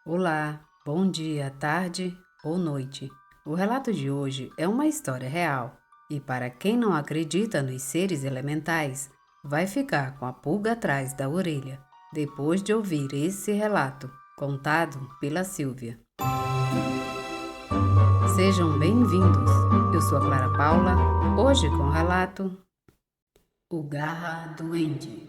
Olá, bom dia, tarde ou noite. O relato de hoje é uma história real e, para quem não acredita nos seres elementais, vai ficar com a pulga atrás da orelha depois de ouvir esse relato contado pela Silvia. Sejam bem-vindos. Eu sou a Clara Paula, hoje com o relato O Garra Duende.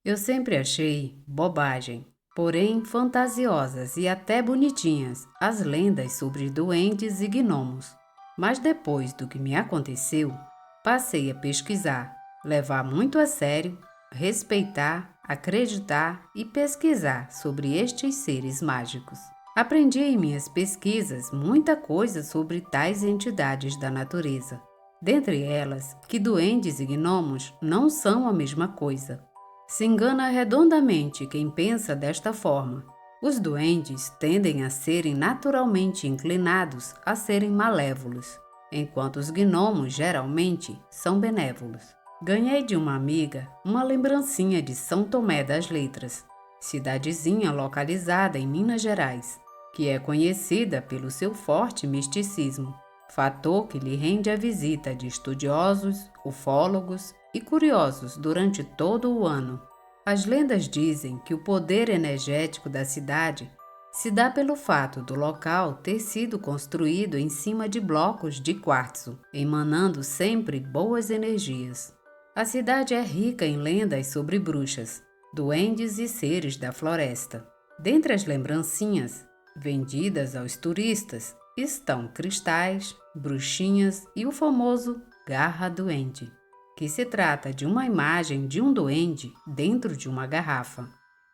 Eu sempre achei bobagem, porém fantasiosas e até bonitinhas, as lendas sobre duendes e gnomos. Mas depois do que me aconteceu, passei a pesquisar, levar muito a sério, respeitar, acreditar e pesquisar sobre estes seres mágicos. Aprendi em minhas pesquisas muita coisa sobre tais entidades da natureza. Dentre elas, que duendes e gnomos não são a mesma coisa. Se engana redondamente quem pensa desta forma. Os duendes tendem a serem naturalmente inclinados a serem malévolos, enquanto os gnomos geralmente são benévolos. Ganhei de uma amiga uma lembrancinha de São Tomé das Letras, cidadezinha localizada em Minas Gerais, que é conhecida pelo seu forte misticismo, fator que lhe rende a visita de estudiosos, ufólogos e curiosos durante todo o ano. As lendas dizem que o poder energético da cidade se dá pelo fato do local ter sido construído em cima de blocos de quartzo, emanando sempre boas energias. A cidade é rica em lendas sobre bruxas, duendes e seres da floresta. Dentre as lembrancinhas vendidas aos turistas estão cristais, bruxinhas e o famoso Garra Duende, que se trata de uma imagem de um duende dentro de uma garrafa.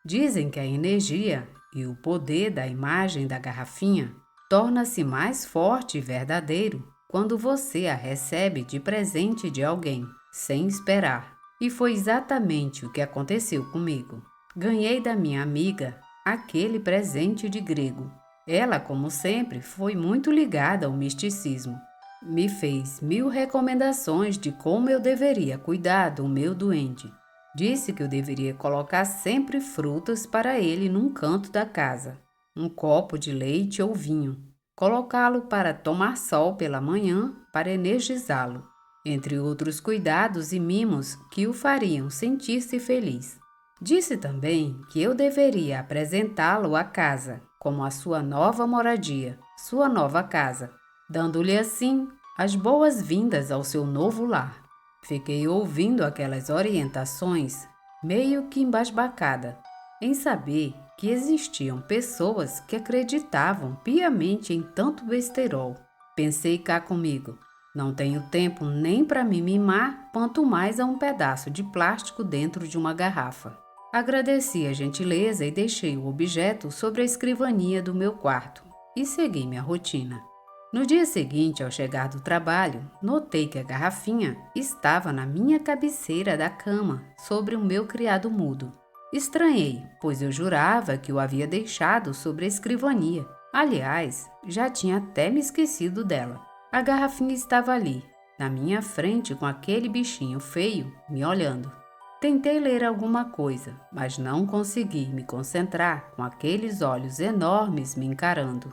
Dizem que a energia e o poder da imagem da garrafinha torna-se mais forte e verdadeiro quando você a recebe de presente de alguém, sem esperar. E foi exatamente o que aconteceu comigo. Ganhei da minha amiga aquele presente de grego. Ela, como sempre, foi muito ligada ao misticismo. Me fez 1000 recomendações de como eu deveria cuidar do meu duende. Disse que eu deveria colocar sempre frutas para ele num canto da casa, um copo de leite ou vinho, colocá-lo para tomar sol pela manhã para energizá-lo, entre outros cuidados e mimos que o fariam sentir-se feliz. Disse também que eu deveria apresentá-lo à casa como a sua nova moradia, sua nova casa, dando-lhe assim as boas-vindas ao seu novo lar. Fiquei ouvindo aquelas orientações meio que embasbacada, em saber que existiam pessoas que acreditavam piamente em tanto besterol. Pensei cá comigo, não tenho tempo nem para me mimar, quanto mais a um pedaço de plástico dentro de uma garrafa. Agradeci a gentileza e deixei o objeto sobre a escrivaninha do meu quarto e segui minha rotina. No dia seguinte, ao chegar do trabalho, notei que a garrafinha estava na minha cabeceira da cama, sobre o meu criado mudo. Estranhei, pois eu jurava que o havia deixado sobre a escrivaninha. Aliás, já tinha até me esquecido dela. A garrafinha estava ali, na minha frente, com aquele bichinho feio me olhando. Tentei ler alguma coisa, mas não consegui me concentrar com aqueles olhos enormes me encarando.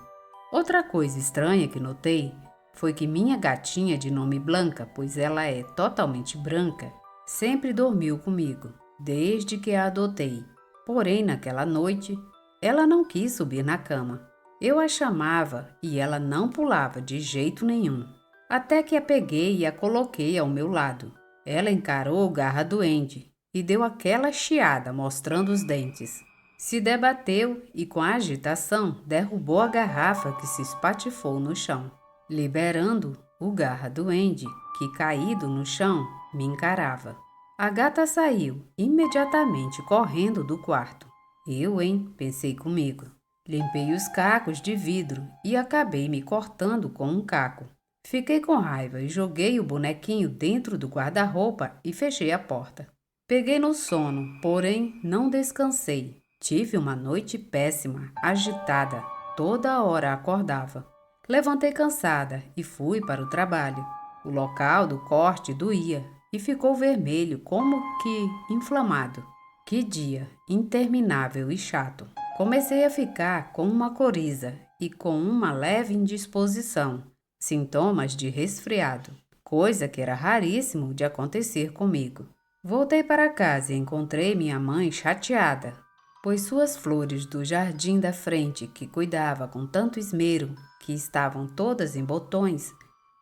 Outra coisa estranha que notei foi que minha gatinha de nome Blanca, pois ela é totalmente branca, sempre dormiu comigo, desde que a adotei. Porém, naquela noite, ela não quis subir na cama. Eu a chamava e ela não pulava de jeito nenhum. Até que a peguei e a coloquei ao meu lado. Ela encarou o Garra Duende e deu aquela chiada mostrando os dentes. Se debateu e, com a agitação, derrubou a garrafa que se espatifou no chão, liberando o Garra Duende, que, caído no chão, me encarava. A gata saiu, imediatamente correndo do quarto. Eu, hein? Pensei comigo. Limpei os cacos de vidro e acabei me cortando com um caco. Fiquei com raiva e joguei o bonequinho dentro do guarda-roupa e fechei a porta. Peguei no sono, porém não descansei. Tive uma noite péssima, agitada. Toda hora acordava. Levantei cansada e fui para o trabalho. O local do corte doía e ficou vermelho, como que inflamado. Que dia interminável e chato. Comecei a ficar com uma coriza e com uma leve indisposição, sintomas de resfriado, coisa que era raríssimo de acontecer comigo. Voltei para casa e encontrei minha mãe chateada, pois suas flores do jardim da frente, que cuidava com tanto esmero, que estavam todas em botões,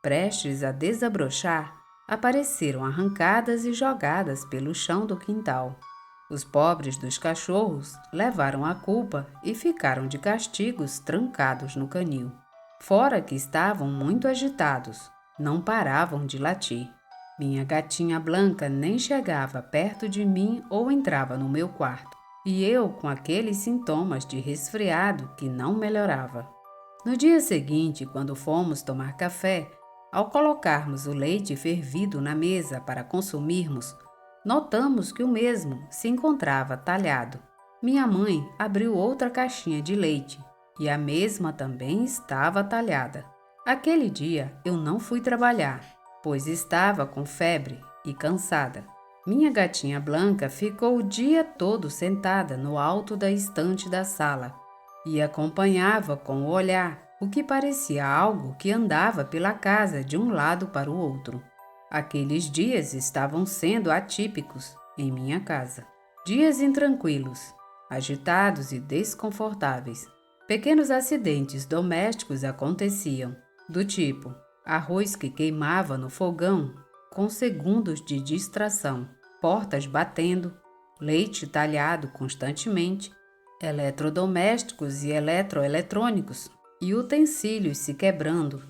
prestes a desabrochar, apareceram arrancadas e jogadas pelo chão do quintal. Os pobres dos cachorros levaram a culpa e ficaram de castigos trancados no canil. Fora que estavam muito agitados, não paravam de latir. Minha gatinha Blanca nem chegava perto de mim ou entrava no meu quarto, e eu com aqueles sintomas de resfriado que não melhorava. No dia seguinte, quando fomos tomar café, ao colocarmos o leite fervido na mesa para consumirmos, notamos que o mesmo se encontrava talhado. Minha mãe abriu outra caixinha de leite e a mesma também estava talhada. Aquele dia eu não fui trabalhar, pois estava com febre e cansada. Minha gatinha Blanca ficou o dia todo sentada no alto da estante da sala e acompanhava com o olhar o que parecia algo que andava pela casa de um lado para o outro. Aqueles dias estavam sendo atípicos em minha casa. Dias intranquilos, agitados e desconfortáveis. Pequenos acidentes domésticos aconteciam, do tipo arroz que queimava no fogão com segundos de distração, portas batendo, leite talhado constantemente, eletrodomésticos e eletroeletrônicos e utensílios se quebrando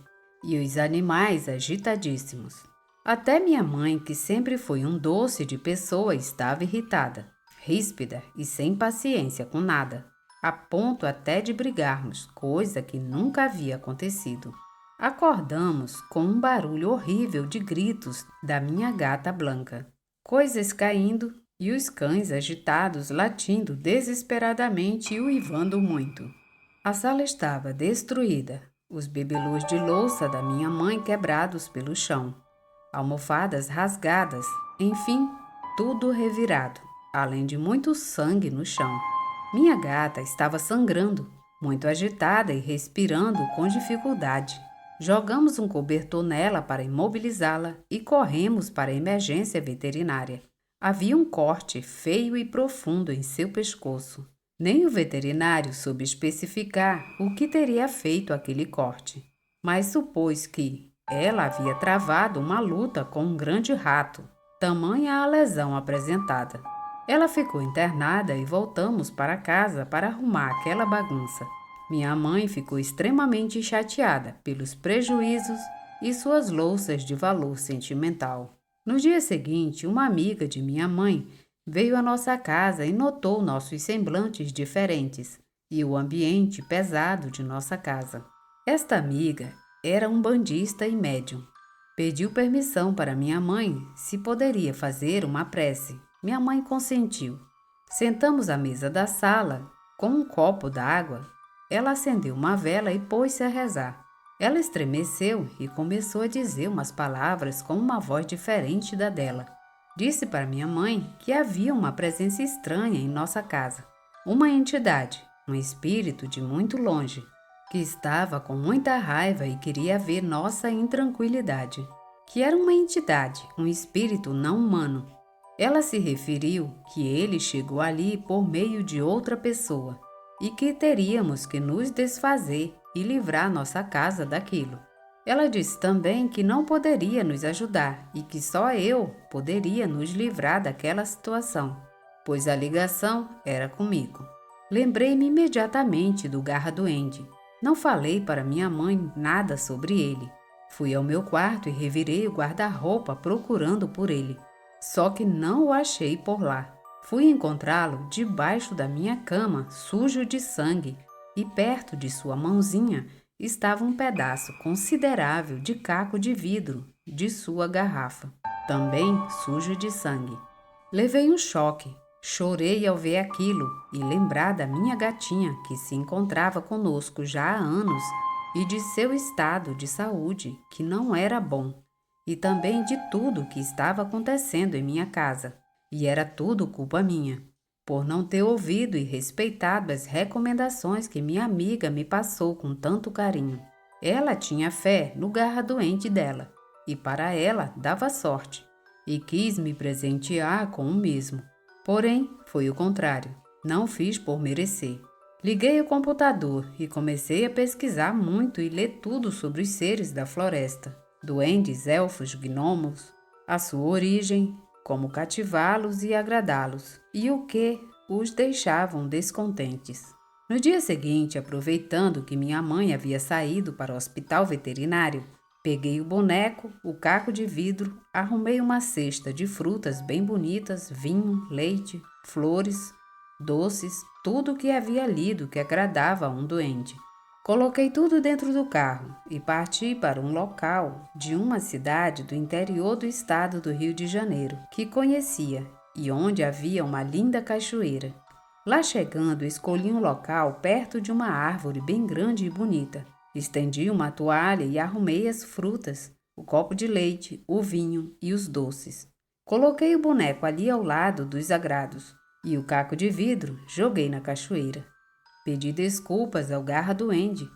e os animais agitadíssimos. Até minha mãe, que sempre foi um doce de pessoa, estava irritada, ríspida e sem paciência com nada, a ponto até de brigarmos, coisa que nunca havia acontecido. Acordamos com um barulho horrível de gritos da minha gata Blanca, coisas caindo e os cães agitados latindo desesperadamente e uivando muito. A sala estava destruída, os bibelôs de louça da minha mãe quebrados pelo chão, almofadas rasgadas, enfim, tudo revirado, além de muito sangue no chão. Minha gata estava sangrando, muito agitada e respirando com dificuldade. Jogamos um cobertor nela para imobilizá-la e corremos para a emergência veterinária. Havia um corte feio e profundo em seu pescoço. Nem o veterinário soube especificar o que teria feito aquele corte, mas supôs que ela havia travado uma luta com um grande rato, tamanha a lesão apresentada. Ela ficou internada e voltamos para casa para arrumar aquela bagunça. Minha mãe ficou extremamente chateada pelos prejuízos e suas louças de valor sentimental. No dia seguinte, uma amiga de minha mãe veio à nossa casa e notou nossos semblantes diferentes e o ambiente pesado de nossa casa. Esta amiga era um bandista e médium. Pediu permissão para minha mãe se poderia fazer uma prece. Minha mãe consentiu. Sentamos à mesa da sala com um copo d'água. Ela acendeu uma vela e pôs-se a rezar. Ela estremeceu e começou a dizer umas palavras com uma voz diferente da dela. Disse para minha mãe que havia uma presença estranha em nossa casa. Uma entidade, um espírito de muito longe, que estava com muita raiva e queria ver nossa intranquilidade. Que era uma entidade, um espírito não humano. Ela se referiu que ele chegou ali por meio de outra pessoa e que teríamos que nos desfazer e livrar nossa casa daquilo. Ela disse também que não poderia nos ajudar e que só eu poderia nos livrar daquela situação, pois a ligação era comigo. Lembrei-me imediatamente do Garra Duende. Não falei para minha mãe nada sobre ele. Fui ao meu quarto e revirei o guarda-roupa procurando por ele. Só que não o achei por lá. Fui encontrá-lo debaixo da minha cama, sujo de sangue, e perto de sua mãozinha estava um pedaço considerável de caco de vidro de sua garrafa, também sujo de sangue. Levei um choque, chorei ao ver aquilo e lembrar da minha gatinha que se encontrava conosco já há anos e de seu estado de saúde que não era bom, e também de tudo que estava acontecendo em minha casa, e era tudo culpa minha. por não ter ouvido e respeitado as recomendações que minha amiga me passou com tanto carinho. Ela tinha fé no garra doente dela, e para ela dava sorte, e quis me presentear com o mesmo. Porém, foi o contrário, não fiz por merecer. Liguei o computador e comecei a pesquisar muito e ler tudo sobre os seres da floresta, duendes, elfos, gnomos, a sua origem, como cativá-los e agradá-los, e o que os deixavam descontentes. No dia seguinte, aproveitando que minha mãe havia saído para o hospital veterinário, peguei o boneco, o caco de vidro, arrumei uma cesta de frutas bem bonitas, vinho, leite, flores, doces, tudo o que havia lido que agradava a um duende. Coloquei tudo dentro do carro e parti para um local de uma cidade do interior do estado do Rio de Janeiro, que conhecia e onde havia uma linda cachoeira. Lá chegando, escolhi um local perto de uma árvore bem grande e bonita. Estendi uma toalha e arrumei as frutas, o copo de leite, o vinho e os doces. Coloquei o boneco ali ao lado dos agrados e o caco de vidro joguei na cachoeira. Pedi desculpas ao garra duende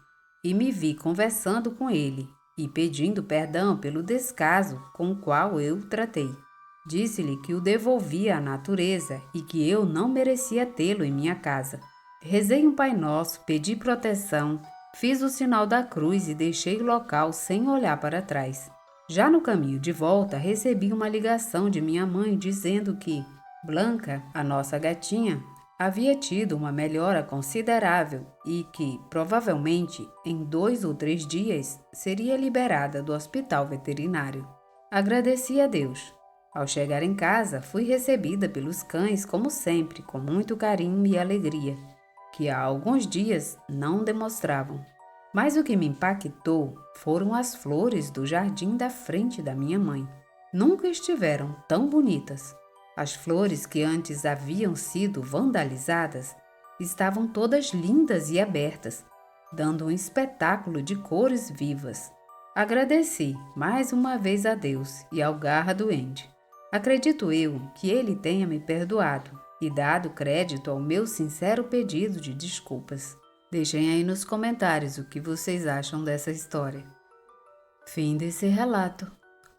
e me vi conversando com ele e pedindo perdão pelo descaso com o qual eu o tratei. Disse-lhe que o devolvia à natureza e que eu não merecia tê-lo em minha casa. Rezei um Pai Nosso, pedi proteção, fiz o sinal da cruz e deixei o local sem olhar para trás. Já no caminho de volta, recebi uma ligação de minha mãe dizendo que Blanca, a nossa gatinha, havia tido uma melhora considerável e que, provavelmente, em 2 ou 3 dias, seria liberada do hospital veterinário. Agradeci a Deus. Ao chegar em casa, fui recebida pelos cães, como sempre, com muito carinho e alegria, que há alguns dias não demonstravam. Mas o que me impactou foram as flores do jardim da frente da minha mãe. Nunca estiveram tão bonitas. As flores que antes haviam sido vandalizadas estavam todas lindas e abertas, dando um espetáculo de cores vivas. Agradeci mais uma vez a Deus e ao garra duende. Acredito eu que ele tenha me perdoado e dado crédito ao meu sincero pedido de desculpas. Deixem aí nos comentários o que vocês acham dessa história. Fim desse relato.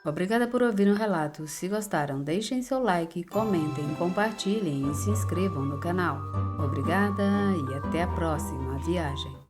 Obrigada por ouvir o relato. Se gostaram, deixem seu like, comentem, compartilhem e se inscrevam no canal. Obrigada e até a próxima viagem.